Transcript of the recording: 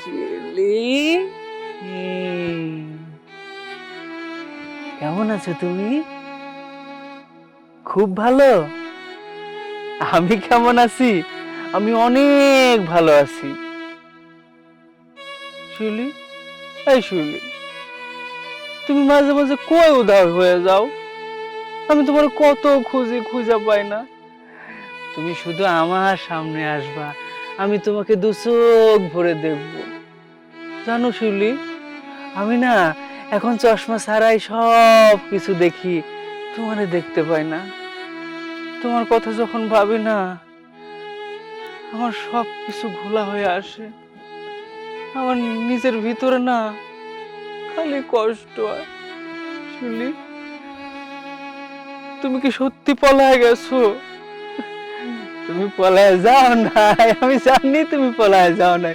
শিউলি, হুম, কেমন আছো তুমি? খুব ভালো। আমি কেমন আছি? আমি অনেক ভালো আছি। শিউলি, এই শিউলি, তুমি মাঝে মাঝে কই উধাও হয়ে যাও? আমি তোমার কত খুঁজি, খুঁজে পাই না। তুমি শুধু আমার সামনে আসবা, আমি তোমাকে দু চোখ ভরে দেখবো। জানো শিউলি, আমি না এখন চশমা ছাড়াই সব কিছু দেখি, তোমারে দেখতে পাই না। তোমার কথা যখন ভাবি না, আমার সব কিছু ঘোলা হয়ে আসে। আমার নিজের ভিতরে না খালি কষ্ট হয়। শিউলি, তুমি কি সত্যি পলায় গেছো? তুমি পলায় যাও নাই, আমি জানি তুমি পলায় যাও নাই।